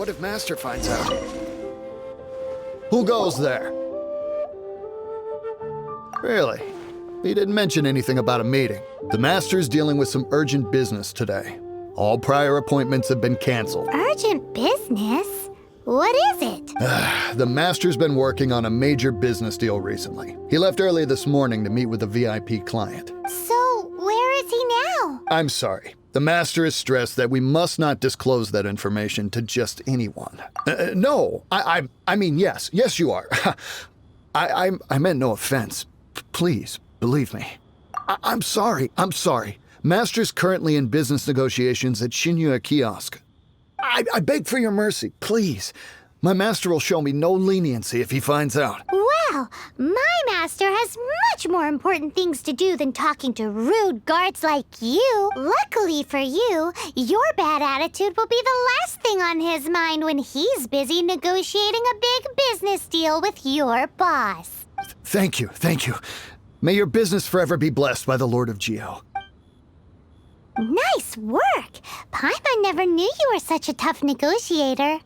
What if Master finds out? Who goes there? Really? He didn't mention anything about a meeting. The Master's dealing with some urgent business today. All prior appointments have been canceled. Urgent business? What is it? The Master's been working on a major business deal recently. He left early this morning to meet with a VIP client. So, where is he now? I'm sorry. The Master is stressed that we must not disclose that information to just anyone. No, I mean, yes, you are. I meant no offense. Please, believe me. I'm sorry. Master's currently in business negotiations at Xingqiu Kiosk. I beg for your mercy, please. My master will show me no leniency if he finds out. Well, my master has much more important things to do than talking to rude guards like you. Luckily for you, your bad attitude will be the last thing on his mind when he's busy negotiating a big business deal with your boss. Thank you. May your business forever be blessed by the Lord of Geo. Nice work! Paimon never knew you were such a tough negotiator.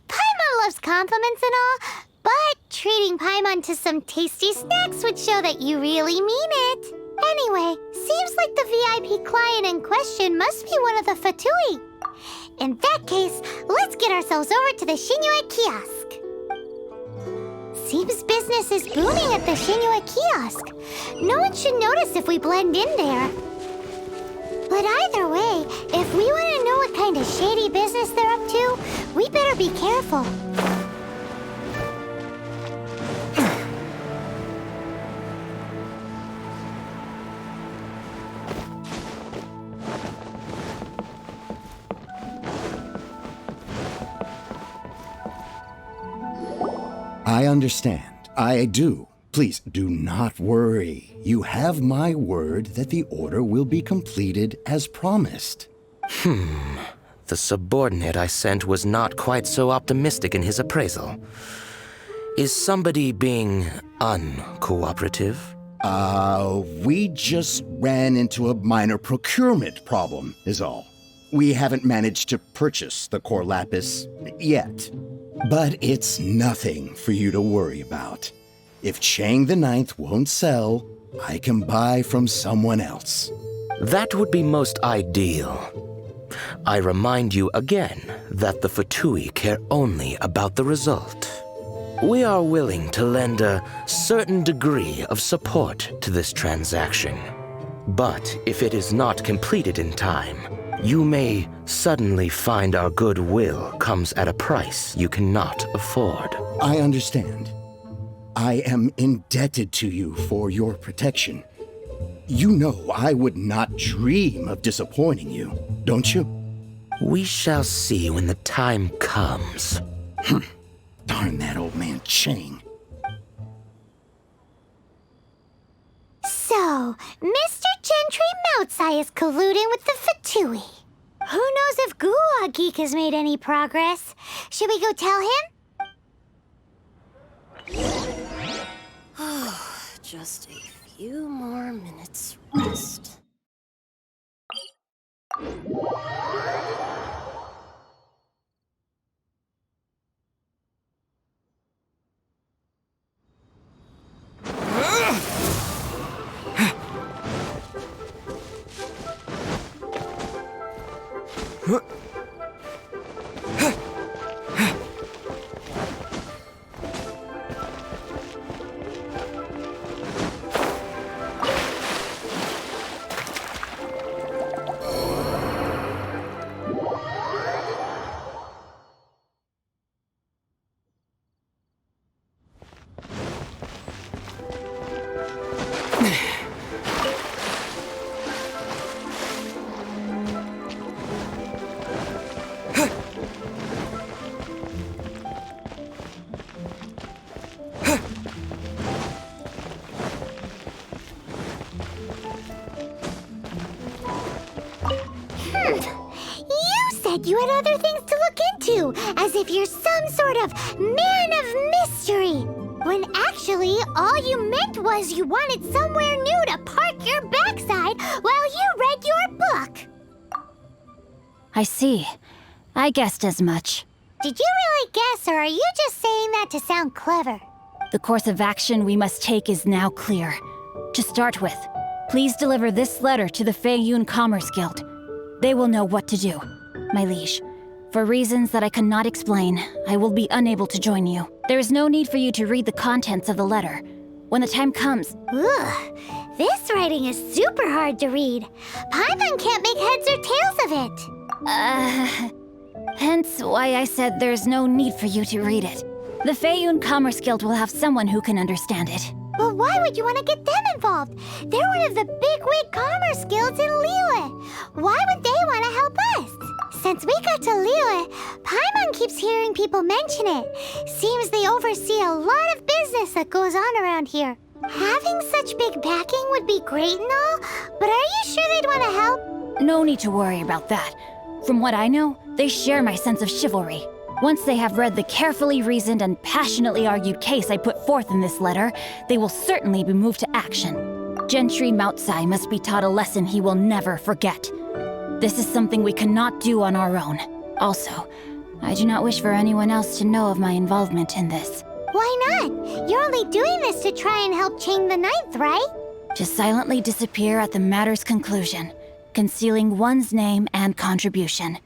Paimon loves compliments and all, but treating Paimon to some tasty snacks would show that you really mean it. Anyway, seems like the VIP client in question must be one of the Fatui. In that case, let's get ourselves over to the Xingqiu Kiosk. Seems business is booming at the Xingqiu Kiosk. No one should notice if we blend in there. But either way, if we want to know what kind of shady business they're up to, we better be careful. I understand. I do. Please, do not worry. You have my word that the order will be completed as promised. The subordinate I sent was not quite so optimistic in his appraisal. Is somebody being uncooperative? We just ran into a minor procurement problem, is all. We haven't managed to purchase the core lapis yet. But it's nothing for you to worry about. If Chang the Ninth won't sell, I can buy from someone else. That would be most ideal. I remind you again that the Fatui care only about the result. We are willing to lend a certain degree of support to this transaction. But if it is not completed in time, you may suddenly find our goodwill comes at a price you cannot afford. I understand. I am indebted to you for your protection. You know I would not dream of disappointing you, don't you? We shall see when the time comes. Darn that old man Chang. So, Mr. Gentry Moutsai is colluding with the Fatui. Who knows if Guwa Geek has made any progress? Should we go tell him? Just a few more minutes rest. You had other things to look into, as if you're some sort of man of mystery. When actually, all you meant was you wanted somewhere new to park your backside while you read your book. I see. I guessed as much. Did you really guess, or are you just saying that to sound clever? The course of action we must take is now clear. To start with, please deliver this letter to the Feiyun Commerce Guild. They will know what to do. My liege, for reasons that I cannot explain, I will be unable to join you. There is no need for you to read the contents of the letter. When the time comes... Ugh, this writing is super hard to read. Paimon can't make heads or tails of it. Hence why I said there's no need for you to read it. The Feiyun Commerce Guild will have someone who can understand it. But why would you want to get them involved? They're one of the bigwig commerce guilds in Liyue. Why would they want to help us? Since we got to Liyue, Paimon keeps hearing people mention it. Seems they oversee a lot of business that goes on around here. Having such big backing would be great and all, but are you sure they'd want to help? No need to worry about that. From what I know, they share my sense of chivalry. Once they have read the carefully reasoned and passionately argued case I put forth in this letter, they will certainly be moved to action. Gentry Moutsai must be taught a lesson he will never forget. This is something we cannot do on our own. Also, I do not wish for anyone else to know of my involvement in this. Why not? You're only doing this to try and help Chang the Ninth, right? To silently disappear at the matter's conclusion, concealing one's name and contribution.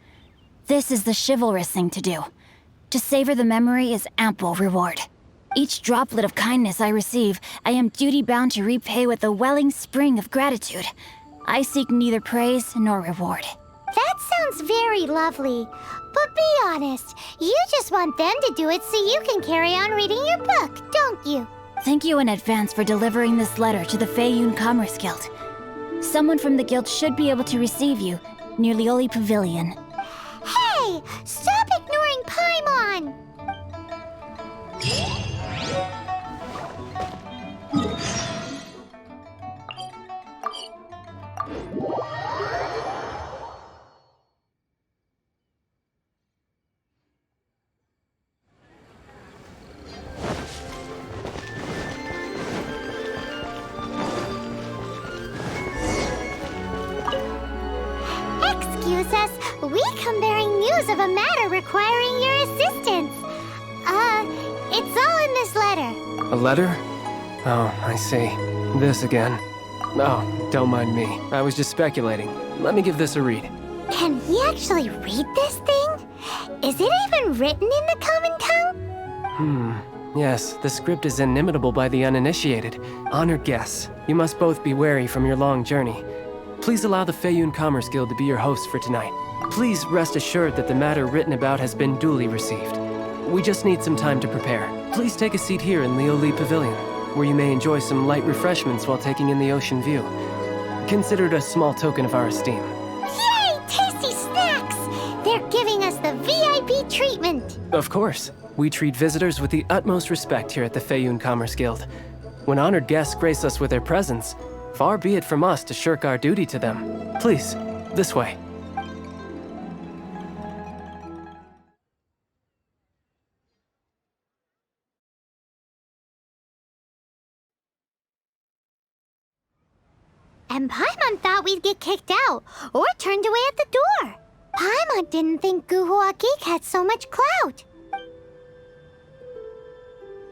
This is the chivalrous thing to do. To savor the memory is ample reward. Each droplet of kindness I receive, I am duty-bound to repay with a welling spring of gratitude. I seek neither praise nor reward. That sounds very lovely. But be honest, you just want them to do it so you can carry on reading your book, don't you? Thank you in advance for delivering this letter to the Feiyun Commerce Guild. Someone from the guild should be able to receive you near Lioli Pavilion. Hey! Stop ignoring Paimon! Excuse us, we come bearing news of a matter requiring your assistance. It's all in this letter. A letter? Oh, I see. This again. Oh, don't mind me. I was just speculating. Let me give this a read. Can we actually read this thing? Is it even written in the common tongue? Yes, the script is inimitable by the uninitiated. Honored guests, you must both be wary from your long journey. Please allow the Feiyun Commerce Guild to be your host for tonight. Please rest assured that the matter written about has been duly received. We just need some time to prepare. Please take a seat here in Lioli Pavilion, where you may enjoy some light refreshments while taking in the ocean view. Consider it a small token of our esteem. Yay! Tasty snacks! They're giving us the VIP treatment. Of course. We treat visitors with the utmost respect here at the Feiyun Commerce Guild. When honored guests grace us with their presence, far be it from us to shirk our duty to them. Please, this way. And Paimon thought we'd get kicked out, or turned away at the door. Paimon didn't think Guhua Geek had so much clout.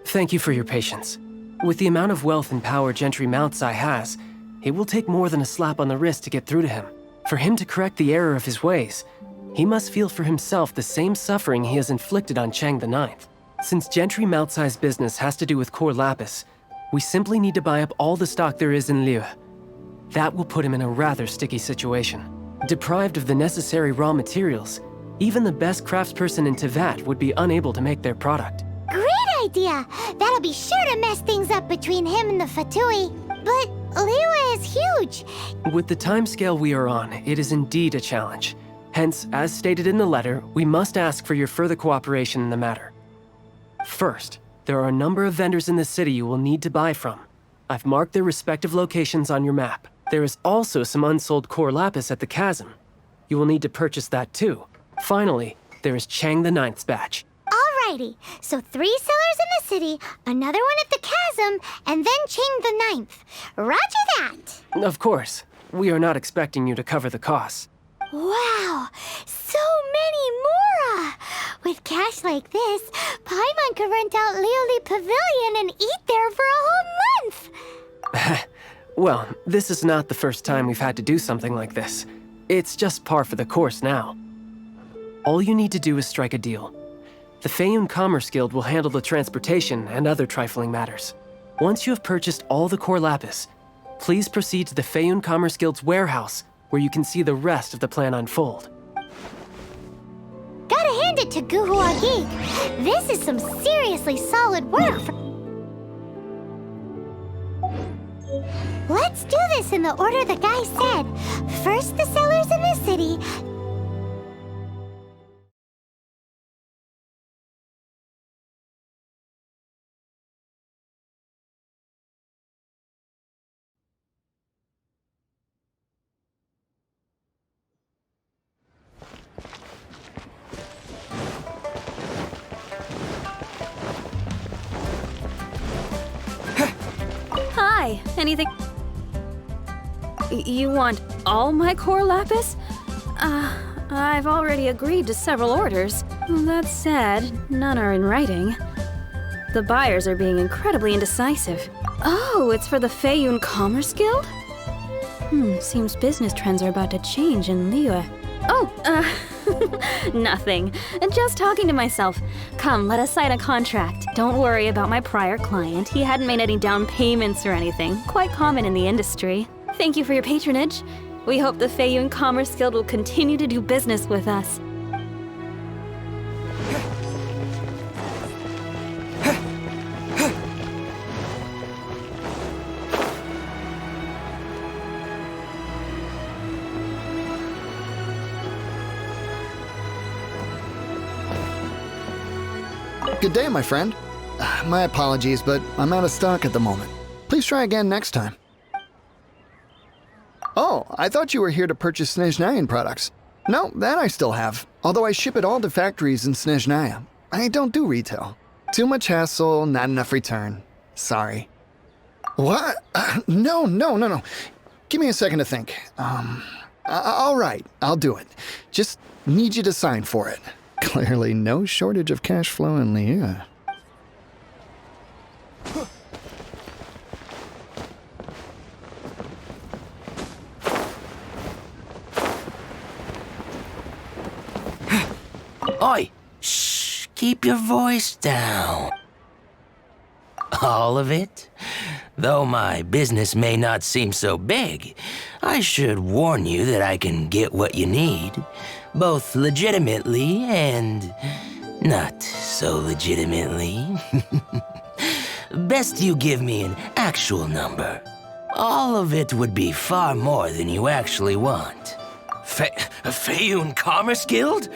Thank you for your patience. With the amount of wealth and power Gentry Moutsai has, it will take more than a slap on the wrist to get through to him. For him to correct the error of his ways, he must feel for himself the same suffering he has inflicted on Chang the Ninth. Since Gentry Moutsai's business has to do with core lapis, we simply need to buy up all the stock there is in Liyue. That will put him in a rather sticky situation. Deprived of the necessary raw materials, even the best craftsperson in Tevat would be unable to make their product. Great idea! That'll be sure to mess things up between him and the Fatui. But Liyue is huge. With the timescale we are on, it is indeed a challenge. Hence, as stated in the letter, we must ask for your further cooperation in the matter. First, there are a number of vendors in the city you will need to buy from. I've marked their respective locations on your map. There is also some unsold core lapis at the chasm. You will need to purchase that too. Finally, there is Chang the Ninth's batch. Alrighty, so 3 sellers in the city, another one at the chasm, and then Chang the Ninth. Roger that! Of course, we are not expecting you to cover the costs. Wow, so many more cash like this, Paimon could rent out Lioli Pavilion and eat there for a whole month! Well, this is not the first time we've had to do something like this. It's just par for the course now. All you need to do is strike a deal. The Feiyun Commerce Guild will handle the transportation and other trifling matters. Once you have purchased all the core lapis, please proceed to the Feiyun Commerce Guild's warehouse, where you can see the rest of the plan unfold. Gotta hand it to Guhua Geek. This is some seriously solid work. Let's do this in the order the guy said. First the sellers in the city. Hi, anything? You want all my core lapis? I've already agreed to several orders. That said, none are in writing. The buyers are being incredibly indecisive. Oh, it's for the Feiyun Commerce Guild? Seems business trends are about to change in Liyue. Oh, nothing. Just talking to myself. Come, let us sign a contract. Don't worry about my prior client. He hadn't made any down payments or anything. Quite common in the industry. Thank you for your patronage. We hope the Feiyun Commerce Guild will continue to do business with us. Good day, my friend. My apologies, but I'm out of stock at the moment. Please try again next time. Oh, I thought you were here to purchase Snezhnayan products. No, that I still have, although I ship it all to factories in Snezhnaya. I don't do retail. Too much hassle, not enough return. Sorry. What? No. Give me a second to think. All right, I'll do it. Just need you to sign for it. Clearly no shortage of cash flow in Liyue. Oi! Shh! Keep your voice down. All of it? Though my business may not seem so big, I should warn you that I can get what you need, both legitimately and not so legitimately. Best you give me an actual number. All of it would be far more than you actually want. Feiyun Commerce Guild?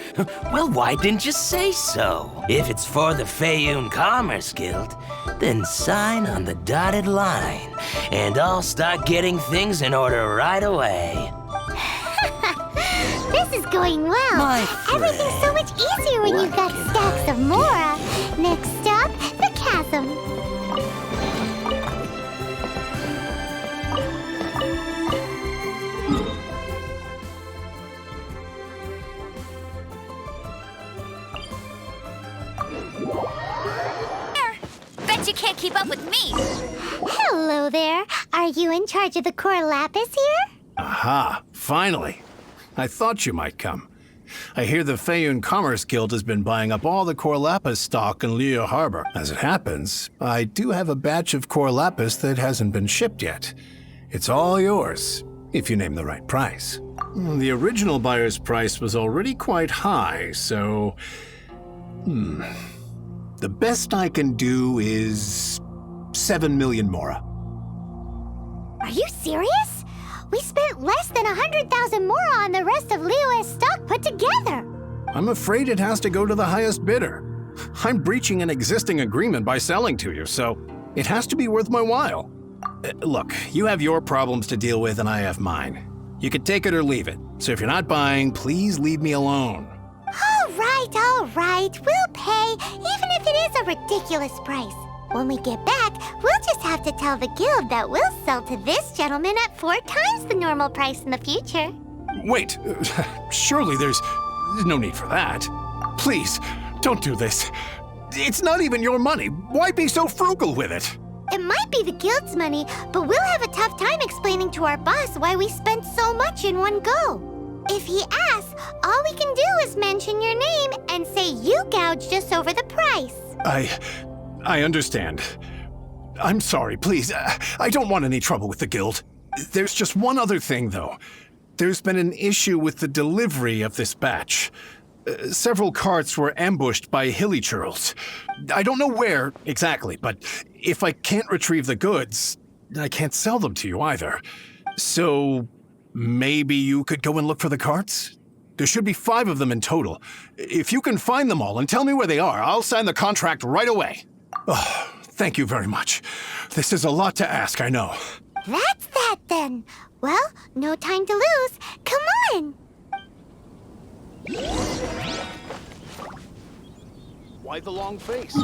Well, why didn't you say so? If it's for the Feiyun Commerce Guild, then sign on the dotted line, and I'll start getting things in order right away. This is going well. My friend, everything's so much easier when you've got stacks of Mora. Next stop, the chasm. Bet you can't keep up with me. Hello there. Are you in charge of the core lapis here? Aha, finally. I thought you might come. I hear the Feiyun Commerce Guild has been buying up all the core lapis stock in Liyue Harbor. As it happens, I do have a batch of core lapis that hasn't been shipped yet. It's all yours, if you name the right price. The original buyer's price was already quite high, so... The best I can do is 7 million Mora. Are you serious? We spent less than 100,000 Mora on the rest of Liyue's stock put together. I'm afraid it has to go to the highest bidder. I'm breaching an existing agreement by selling to you, so it has to be worth my while. Look, you have your problems to deal with and I have mine. You can take it or leave it. So if you're not buying, please leave me alone. All right. We'll pay, even if it is a ridiculous price. When we get back, we'll just have to tell the guild that we'll sell to this gentleman at 4 times the normal price in the future. Wait, surely there's no need for that. Please, Don't do this. It's not even your money. Why be so frugal with it? It might be the guild's money, but we'll have a tough time explaining to our boss why we spent so much in one go. If he asks, all we can do is mention your name and say you gouged us over the price. I understand. I'm sorry, please. I don't want any trouble with the guild. There's just one other thing, though. There's been an issue with the delivery of this batch. Several carts were ambushed by hilly churls. I don't know where exactly, but if I can't retrieve the goods, I can't sell them to you either. So maybe you could go and look for the carts? There should be 5 of them in total. If you can find them all and tell me where they are, I'll sign the contract right away. Oh, thank you very much. This is a lot to ask, I know. That's that then. Well, no time to lose. Come on! Why the long face?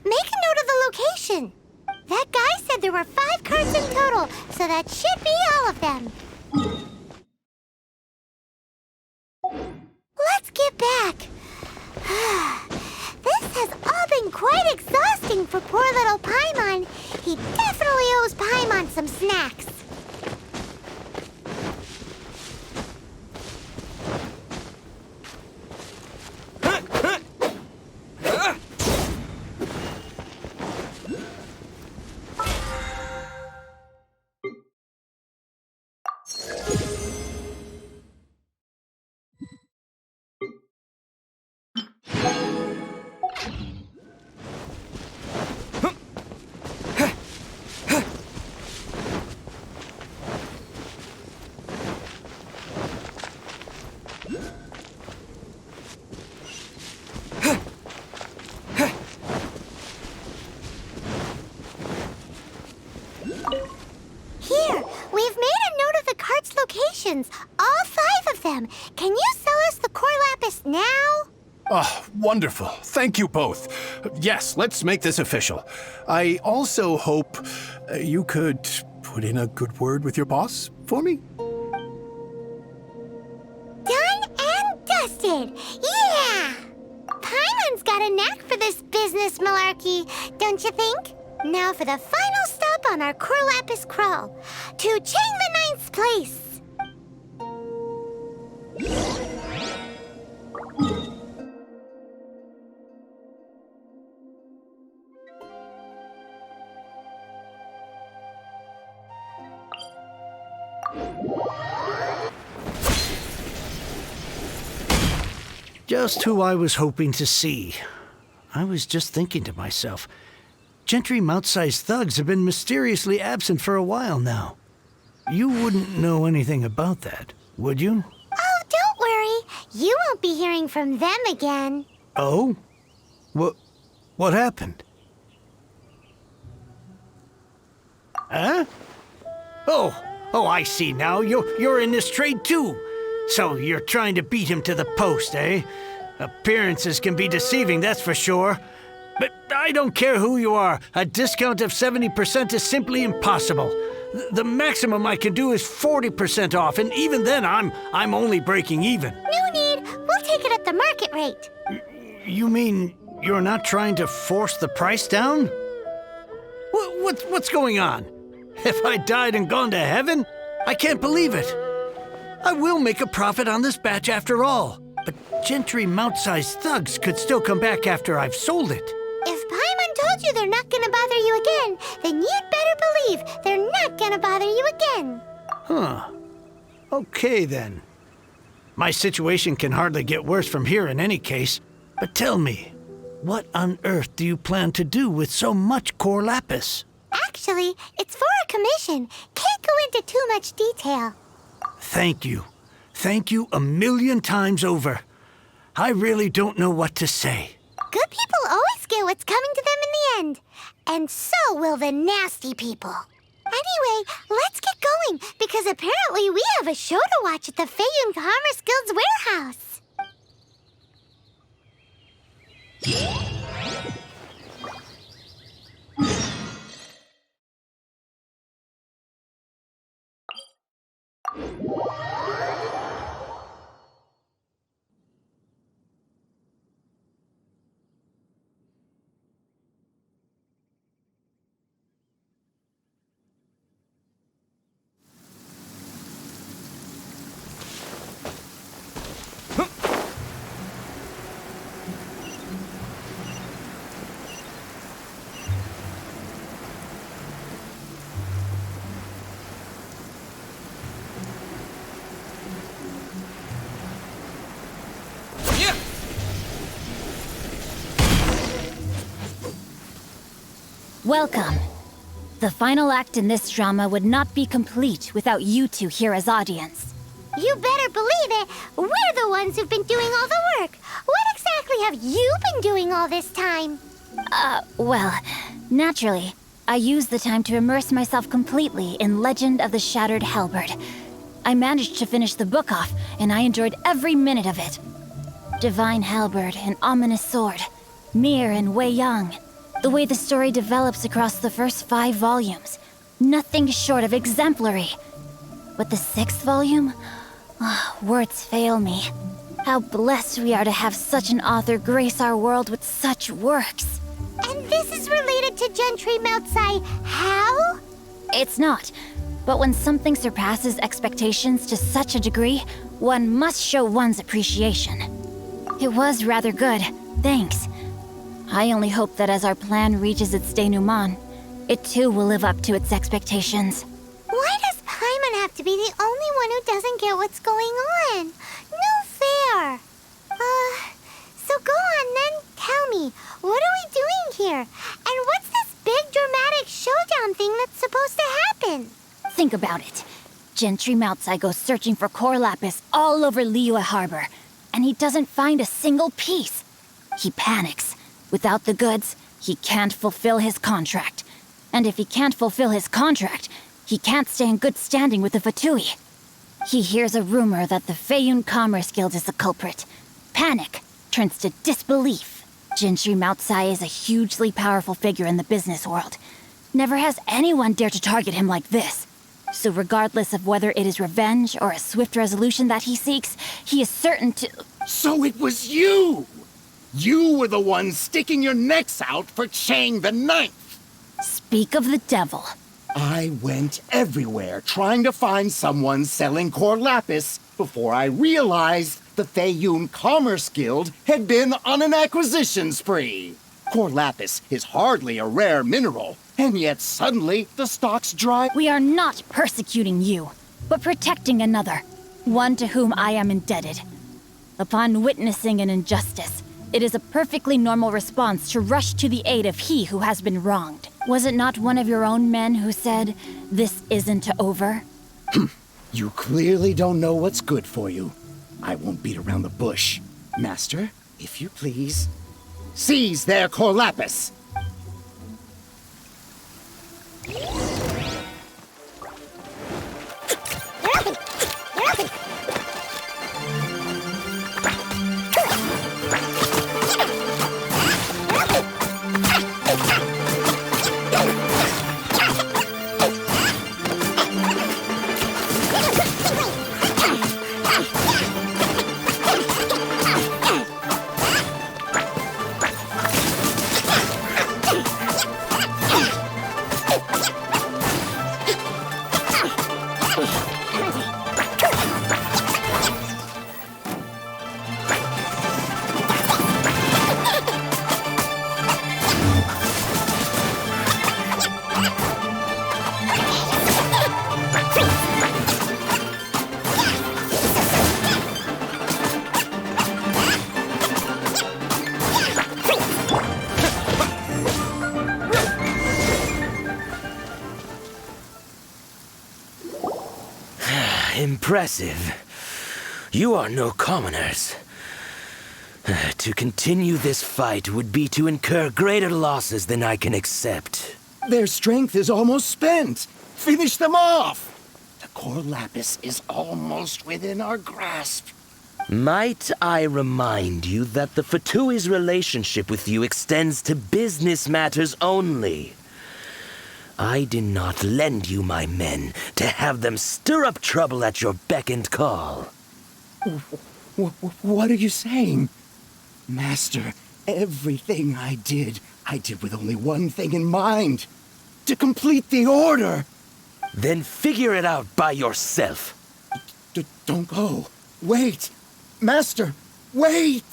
Make a note of the location. That guy said there were 5 cards in total, so that should be all of them. Let's get back. This has all been quite exhausting for poor little Paimon. He definitely owes Paimon some snacks. All 5 of them. Can you sell us the core lapis now? Oh, wonderful. Thank you both. Yes, let's make this official. I also hope you could put in a good word with your boss for me. Done and dusted. Yeah! Paimon's got a knack for this business malarkey, don't you think? Now for the final stop on our core lapis crawl. To Chang the Ninth's place. Just who I was hoping to see. I was just thinking to myself, Gentry mount-sized thugs have been mysteriously absent for a while now. You wouldn't know anything about that, would you? Oh, don't worry. You won't be hearing from them again. Oh? What happened? Huh? Oh, I see now. You're in this trade too. So you're trying to beat him to the post, eh? Appearances can be deceiving, that's for sure. But I don't care who you are. A discount of 70% is simply impossible. The maximum I can do is 40% off, and even then I'm only breaking even. No need. We'll take it at the market rate. You mean you're not trying to force the price down? What's going on? Have I died and gone to heaven? I can't believe it. I will make a profit on this batch after all. But Gentry mount-sized thugs could still come back after I've sold it. If Paimon told you they're not gonna bother you again, then you'd better believe they're not gonna bother you again. Huh. Okay, then. My situation can hardly get worse from here in any case. But tell me, what on earth do you plan to do with so much core lapis? Actually, it's for a commission. Can't go into too much detail. Thank you. Thank you a million times over. I really don't know what to say. Good people always get what's coming to them in the end. And so will the nasty people. Anyway, let's get going, because apparently we have a show to watch at the Feiyun Commerce Guild's warehouse. Welcome. The final act in this drama would not be complete without you two here as audience. You better believe it. We're the ones who've been doing all the work. What exactly have you been doing all this time? Well, naturally, I used the time to immerse myself completely in Legend of the Shattered Halberd. I managed to finish the book off, and I enjoyed every minute of it. Divine Halberd and Ominous Sword, Mir and Wei Yang. The way the story develops across the first 5 volumes, nothing short of exemplary. But the 6th volume? Words fail me. How blessed we are to have such an author grace our world with such works. And this is related to Gentry Moutsai. How? It's not. But when something surpasses expectations to such a degree, one must show one's appreciation. It was rather good, thanks. I only hope that as our plan reaches its denouement, it too will live up to its expectations. Why does Paimon have to be the only one who doesn't get what's going on? No fair. So go on then, tell me, what are we doing here? And what's this big dramatic showdown thing that's supposed to happen? Think about it. Gentry Moutsai goes searching for core lapis all over Liyue Harbor, and he doesn't find a single piece. He panics. Without the goods, he can't fulfill his contract. And if he can't fulfill his contract, he can't stay in good standing with the Fatui. He hears a rumor that the Feiyun Commerce Guild is the culprit. Panic turns to disbelief. Gentry Moutsai is a hugely powerful figure in the business world. Never has anyone dared to target him like this. So regardless of whether it is revenge or a swift resolution that he seeks, he is certain to... So it was you! You were the one sticking your necks out for Chang the Ninth! Speak of the devil. I went everywhere trying to find someone selling core lapis before I realized the Feiyun Commerce Guild had been on an acquisition spree. Core lapis is hardly a rare mineral, and yet suddenly the stock's dry. We are not persecuting you, but protecting another, one to whom I am indebted. Upon witnessing an injustice, it is a perfectly normal response to rush to the aid of he who has been wronged. Was it not one of your own men who said, "This isn't over"? You clearly don't know what's good for you. I won't beat around the bush. Master, if you please, seize their core lapis! Impressive. You are no commoners. To continue this fight would be to incur greater losses than I can accept. Their strength is almost spent. Finish them off! The core lapis is almost within our grasp. Might I remind you that the Fatui's relationship with you extends to business matters only? I did not lend you my men to have them stir up trouble at your beck and call. What are you saying? Master, everything I did with only one thing in mind. To complete the order. Then figure it out by yourself. Don't go. Wait. Master, wait!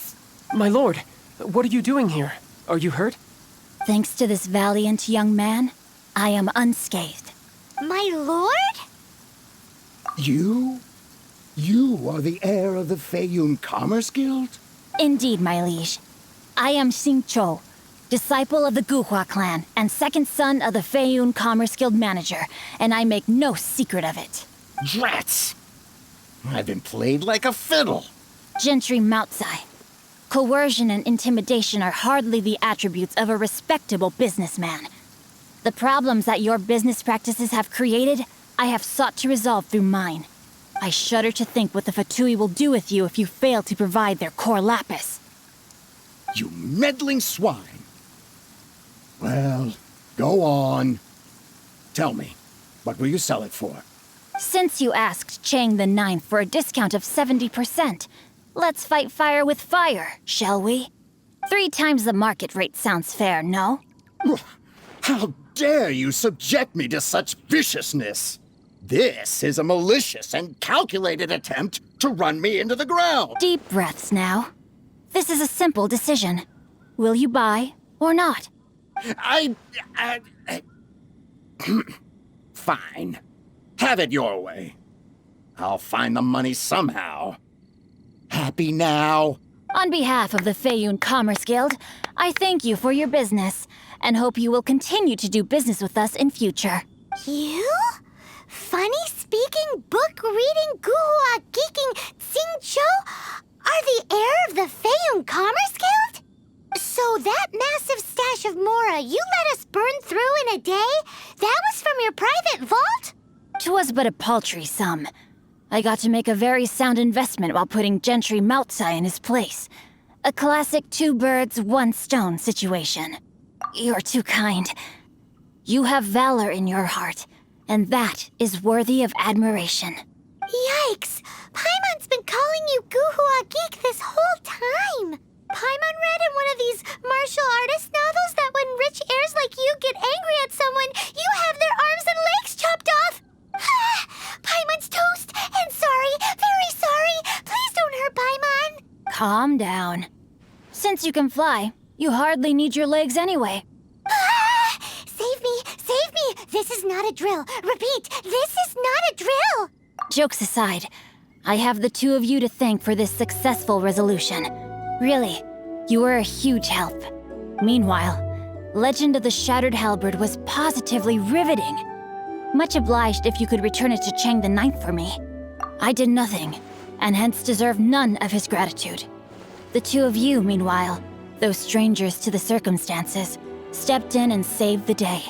My lord, what are you doing here? Are you hurt? Thanks to this valiant young man, I am unscathed. My lord? You? You are the heir of the Feiyun Commerce Guild? Indeed, my liege. I am Xingqiu, disciple of the Guhua clan and second son of the Feiyun Commerce Guild manager, and I make no secret of it. Drats! I've been played like a fiddle. Gentry Moutsai. Coercion and intimidation are hardly the attributes of a respectable businessman. The problems that your business practices have created, I have sought to resolve through mine. I shudder to think what the Fatui will do with you if you fail to provide their core lapis. You meddling swine! Well, go on. Tell me, what will you sell it for? Since you asked Chang the Ninth for a discount of 70%, let's fight fire with fire, shall we? 3 times the market rate sounds fair, no? How dare you subject me to such viciousness? This is a malicious and calculated attempt to run me into the ground. Deep breaths now. This is a simple decision. Will you buy or not? Fine. Have it your way. I'll find the money somehow. Happy now? On behalf of the Feiyun Commerce Guild, I thank you for your business and hope you will continue to do business with us in future. You? Funny-speaking, book-reading, guhua geeking Xingqiu are the heir of the Feiyun Commerce Guild? So that massive stash of Mora you let us burn through in a day, that was from your private vault? 'Twas but a paltry sum. I got to make a very sound investment while putting Gentry Maltsai in his place. A classic 2 birds, 1 stone situation. You're too kind. You have valor in your heart, and that is worthy of admiration. Yikes! Paimon's been calling you Guhua Geek this whole time! Paimon read in one of these martial artist novels that when rich heirs like you get angry at someone, you have their arms and legs chopped off! Paimon's toast! And sorry, very sorry! Please don't hurt Paimon! Calm down. Since you can fly, you hardly need your legs anyway. Save me! Save me! This is not a drill! Repeat, this is not a drill! Jokes aside, I have the 2 of you to thank for this successful resolution. Really, you were a huge help. Meanwhile, Legend of the Shattered Halberd was positively riveting. Much obliged if you could return it to Chang the Ninth for me. I did nothing, and hence deserve none of his gratitude. The 2 of you, meanwhile, though strangers to the circumstances, stepped in and saved the day.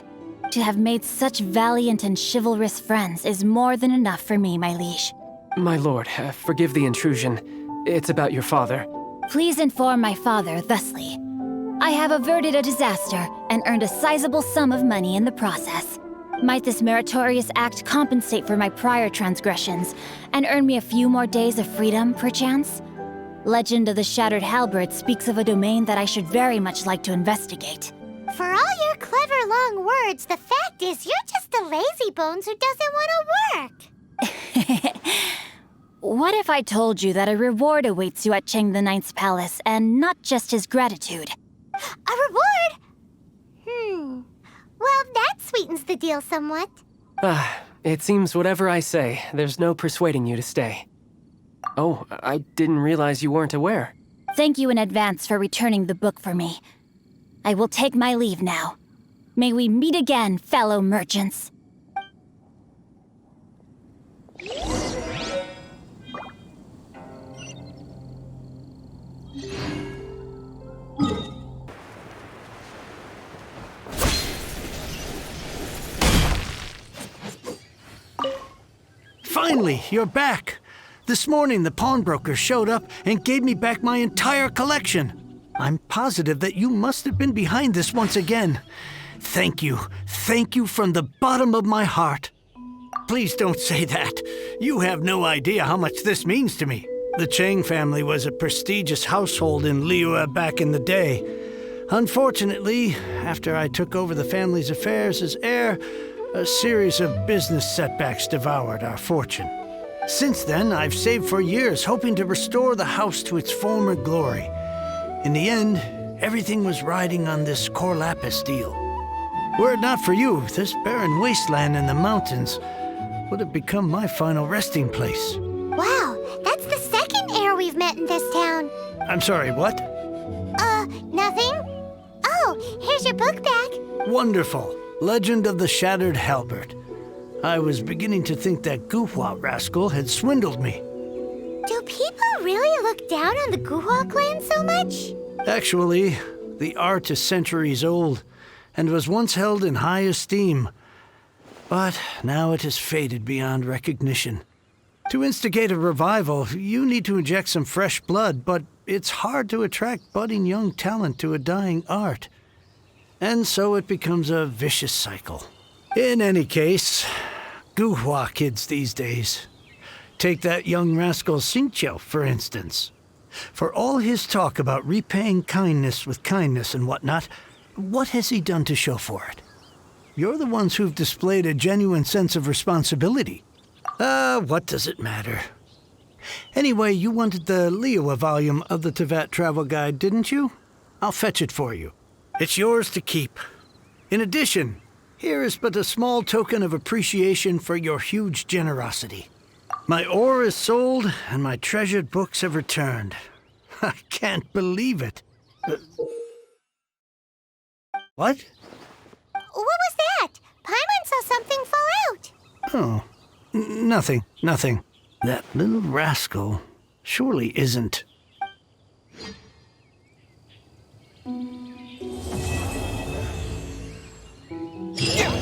To have made such valiant and chivalrous friends is more than enough for me, my liege. My lord, forgive the intrusion. It's about your father. Please inform my father thusly. I have averted a disaster and earned a sizable sum of money in the process. Might this meritorious act compensate for my prior transgressions and earn me a few more days of freedom, perchance? Legend of the Shattered Halberd speaks of a domain that I should very much like to investigate. For all your clever long words, the fact is you're just a lazybones who doesn't want to work. What if I told you that a reward awaits you at Chang the Ninth's palace, and not just his gratitude? A reward? Well, that sweetens the deal somewhat. It seems whatever I say, there's no persuading you to stay. Oh, I didn't realize you weren't aware. Thank you in advance for returning the book for me. I will take my leave now. May we meet again, fellow merchants. Finally, you're back. This morning, the pawnbroker showed up and gave me back my entire collection. I'm positive that you must have been behind this once again. Thank you. Thank you from the bottom of my heart. Please don't say that. You have no idea how much this means to me. The Chang family was a prestigious household in Liyue back in the day. Unfortunately, after I took over the family's affairs as heir, a series of business setbacks devoured our fortune. Since then, I've saved for years, hoping to restore the house to its former glory. In the end, everything was riding on this core lapis deal. Were it not for you, this barren wasteland in the mountains would have become my final resting place. Wow, that's the second heir we've met in this town. I'm sorry, what? Nothing? Oh, here's your book back. Wonderful. Legend of the Shattered Halberd. I was beginning to think that Guhua rascal had swindled me. Do people really look down on the Guhua clan so much? Actually, the art is centuries old and was once held in high esteem. But now it has faded beyond recognition. To instigate a revival, you need to inject some fresh blood, but it's hard to attract budding young talent to a dying art. And so it becomes a vicious cycle. In any case, Guhua kids these days. Take that young rascal Xingqiu, for instance. For all his talk about repaying kindness with kindness and whatnot, what has he done to show for it? You're the ones who've displayed a genuine sense of responsibility. What does it matter? Anyway, you wanted the Liyue volume of the Teyvat Travel Guide, didn't you? I'll fetch it for you. It's yours to keep. In addition, here is but a small token of appreciation for your huge generosity. My ore is sold, and my treasured books have returned. I can't believe it. What? What was that? Paimon saw something fall out. Oh, nothing. That little rascal surely isn't. Yeah!